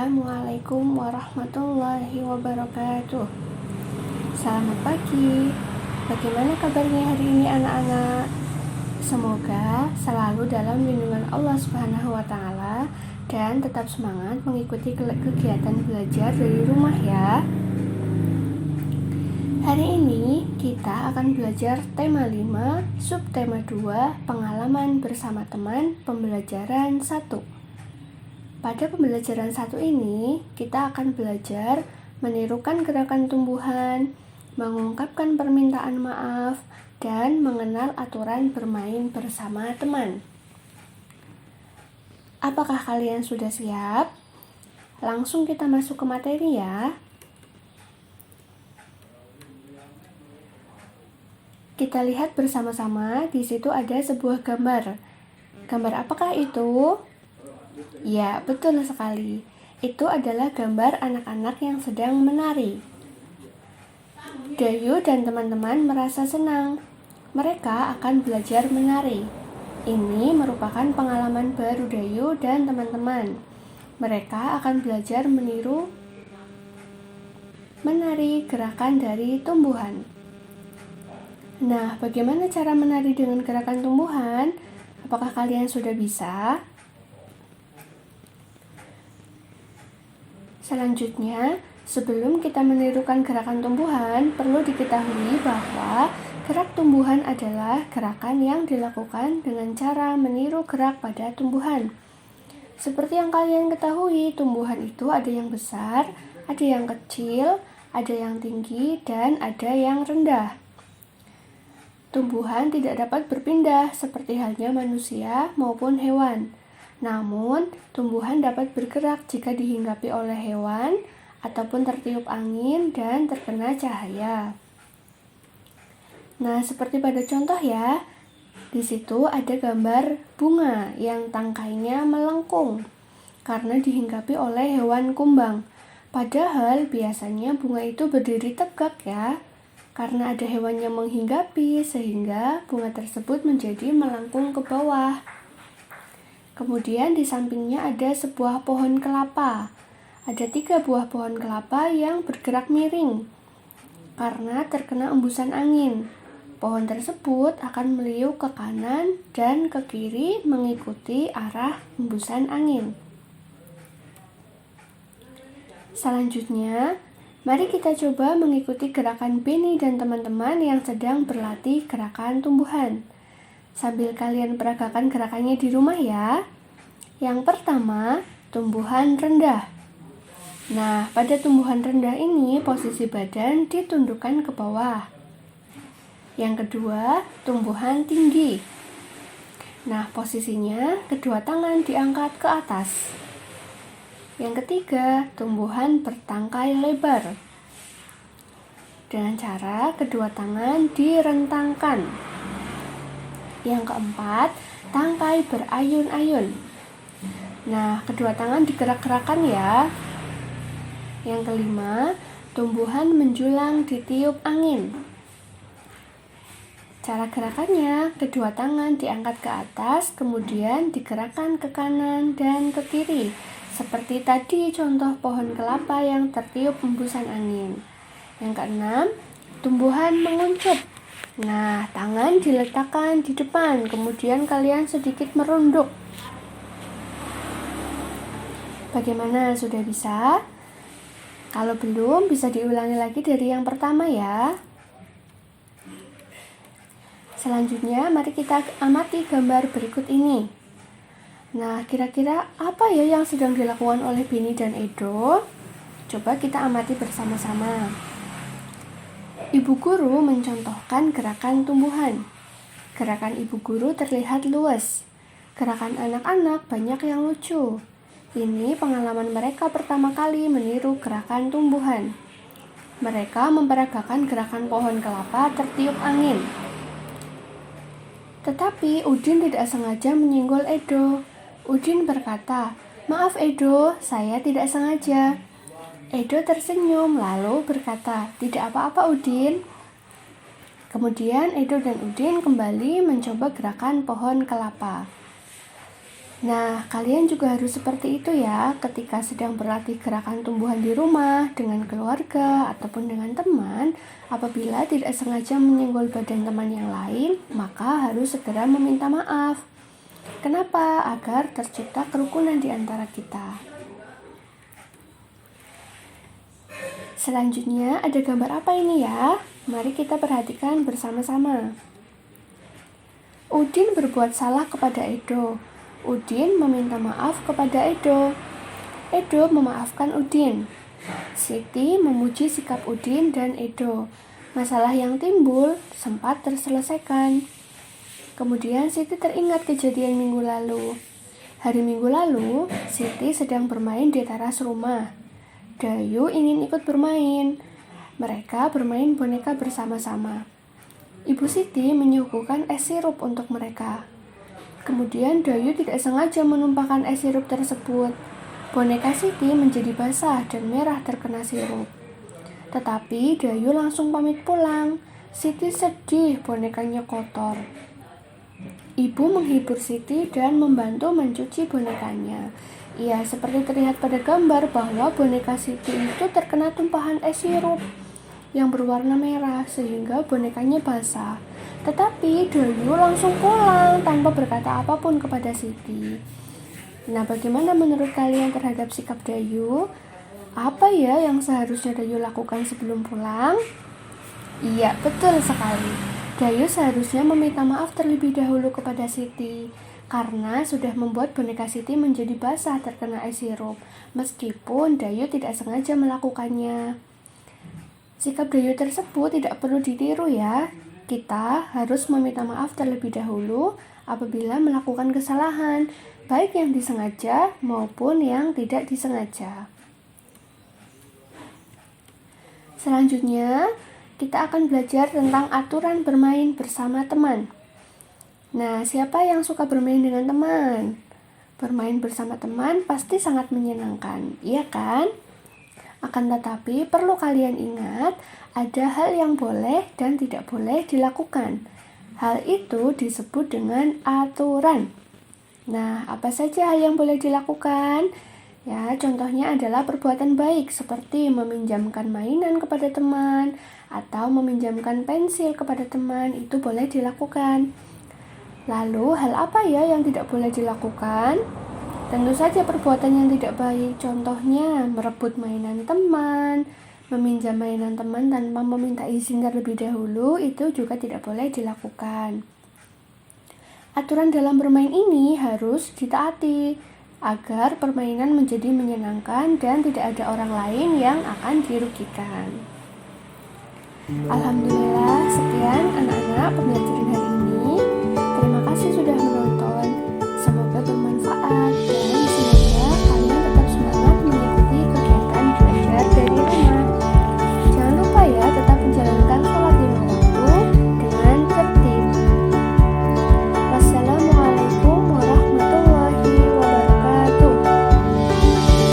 Assalamualaikum warahmatullahi wabarakatuh. Selamat pagi. Bagaimana kabarnya hari ini anak-anak? Semoga selalu dalam lindungan Allah Subhanahu wa taala dan tetap semangat mengikuti kegiatan belajar dari rumah ya. Hari ini kita akan belajar tema 5, subtema 2, pengalaman bersama teman, pembelajaran 1. Pada pembelajaran 1 ini, kita akan belajar menirukan gerakan tumbuhan, mengungkapkan permintaan maaf, dan mengenal aturan bermain bersama teman. Apakah kalian sudah siap? Langsung kita masuk ke materi ya. Kita lihat bersama-sama, di situ ada sebuah gambar. Gambar apakah itu? Ya, betul sekali. Itu adalah gambar anak-anak yang sedang menari. Dayu dan teman-teman merasa senang. Mereka akan belajar menari. Ini merupakan pengalaman baru Dayu dan teman-teman. Mereka akan belajar meniru menari gerakan dari tumbuhan. Nah, bagaimana cara menari dengan gerakan tumbuhan? Apakah kalian sudah bisa? Selanjutnya, sebelum kita menirukan gerakan tumbuhan, perlu diketahui bahwa gerak tumbuhan adalah gerakan yang dilakukan dengan cara meniru gerak pada tumbuhan. Seperti yang kalian ketahui, tumbuhan itu ada yang besar, ada yang kecil, ada yang tinggi, dan ada yang rendah. Tumbuhan tidak dapat berpindah seperti halnya manusia maupun hewan. Namun, tumbuhan dapat bergerak jika dihinggapi oleh hewan ataupun tertiup angin dan terkena cahaya. Nah, seperti pada contoh ya, di situ ada gambar bunga yang tangkainya melengkung karena dihinggapi oleh hewan kumbang. Padahal biasanya bunga itu berdiri tegak ya, karena ada hewan yang menghinggapi sehingga bunga tersebut menjadi melengkung ke bawah. Kemudian di sampingnya ada sebuah pohon kelapa. Ada 3 buah pohon kelapa yang bergerak miring karena terkena embusan angin. Pohon tersebut akan meliuk ke kanan dan ke kiri mengikuti arah embusan angin. Selanjutnya, mari kita coba mengikuti gerakan Beni dan teman-teman yang sedang berlatih gerakan tumbuhan. Sambil kalian peragakan gerakannya di rumah ya. Yang pertama, tumbuhan rendah. Nah, pada tumbuhan rendah ini posisi badan ditundukkan ke bawah. Yang kedua, tumbuhan tinggi. Nah, posisinya kedua tangan diangkat ke atas. Yang ketiga, tumbuhan bertangkai lebar. Dengan cara kedua tangan direntangkan. Yang keempat, tangkai berayun-ayun. Nah, kedua tangan digerak-gerakkan ya. Yang kelima, tumbuhan menjulang ditiup angin. Cara gerakannya, kedua tangan diangkat ke atas, kemudian digerakkan ke kanan dan ke kiri. Seperti tadi contoh pohon kelapa yang tertiup embusan angin. Yang keenam, tumbuhan menguncup. Nah, tangan diletakkan di depan, kemudian kalian sedikit merunduk. Bagaimana, sudah bisa? Kalau belum, bisa diulangi lagi dari yang pertama ya. Selanjutnya, mari kita amati gambar berikut ini. Nah, kira-kira apa ya yang sedang dilakukan oleh Beni dan Edo? Coba kita amati bersama-sama. Ibu guru mencontohkan gerakan tumbuhan. Gerakan ibu guru terlihat luas. Gerakan anak-anak banyak yang lucu. Ini pengalaman mereka pertama kali meniru gerakan tumbuhan. Mereka memperagakan gerakan pohon kelapa tertiup angin. Tetapi Udin tidak sengaja menyinggol Edo. Udin berkata, "Maaf Edo, saya tidak sengaja." Edo tersenyum lalu berkata, "Tidak apa-apa Udin." Kemudian Edo dan Udin kembali mencoba gerakan pohon kelapa. Nah, kalian juga harus seperti itu ya ketika sedang berlatih gerakan tumbuhan di rumah dengan keluarga ataupun dengan teman. Apabila tidak sengaja menyenggol badan teman yang lain, maka harus segera meminta maaf. Kenapa? Agar tercipta kerukunan di antara kita. Selanjutnya ada gambar apa ini ya? Mari kita perhatikan bersama-sama. Udin berbuat salah kepada Edo. Udin meminta maaf kepada Edo. Edo memaafkan Udin. Siti memuji sikap Udin dan Edo. Masalah yang timbul sempat terselesaikan. Kemudian Siti teringat kejadian minggu lalu. Hari Minggu lalu, Siti sedang bermain di teras rumah. Dayu ingin ikut bermain. Mereka bermain boneka bersama-sama. Ibu Siti menyuguhkan es sirup untuk mereka. Kemudian Dayu tidak sengaja menumpahkan es sirup tersebut. Boneka Siti menjadi basah dan merah terkena sirup. Tetapi Dayu langsung pamit pulang. Siti sedih bonekanya kotor. Ibu menghibur Siti dan membantu mencuci bonekanya. Ya, seperti terlihat pada gambar bahwa boneka Siti itu terkena tumpahan es sirup yang berwarna merah sehingga bonekanya basah. Tetapi Dayu langsung pulang tanpa berkata apapun kepada Siti. Nah, bagaimana menurut kalian terhadap sikap Dayu? Apa ya yang seharusnya Dayu lakukan sebelum pulang? Iya, betul sekali. Dayu seharusnya meminta maaf terlebih dahulu kepada Siti karena sudah membuat boneka Siti menjadi basah terkena es sirup, meskipun Dayu tidak sengaja melakukannya. Sikap Dayu tersebut tidak perlu ditiru ya. Kita harus meminta maaf terlebih dahulu apabila melakukan kesalahan, baik yang disengaja maupun yang tidak disengaja. Selanjutnya, kita akan belajar tentang aturan bermain bersama teman. Nah, siapa yang suka bermain dengan teman? Bermain bersama teman pasti sangat menyenangkan, iya kan? Akan tetapi, perlu kalian ingat, ada hal yang boleh dan tidak boleh dilakukan. Hal itu disebut dengan aturan. Nah, apa saja hal yang boleh dilakukan? Ya, contohnya adalah perbuatan baik seperti meminjamkan mainan kepada teman atau meminjamkan pensil kepada teman, itu boleh dilakukan. Lalu, hal apa ya yang tidak boleh dilakukan? Tentu saja perbuatan yang tidak baik, contohnya merebut mainan teman, meminjam mainan teman tanpa meminta izin terlebih dahulu, itu juga tidak boleh dilakukan. Aturan dalam bermain ini harus ditaati agar permainan menjadi menyenangkan dan tidak ada orang lain yang akan dirugikan. Alhamdulillah, sekian anak-anak pembelajaran hari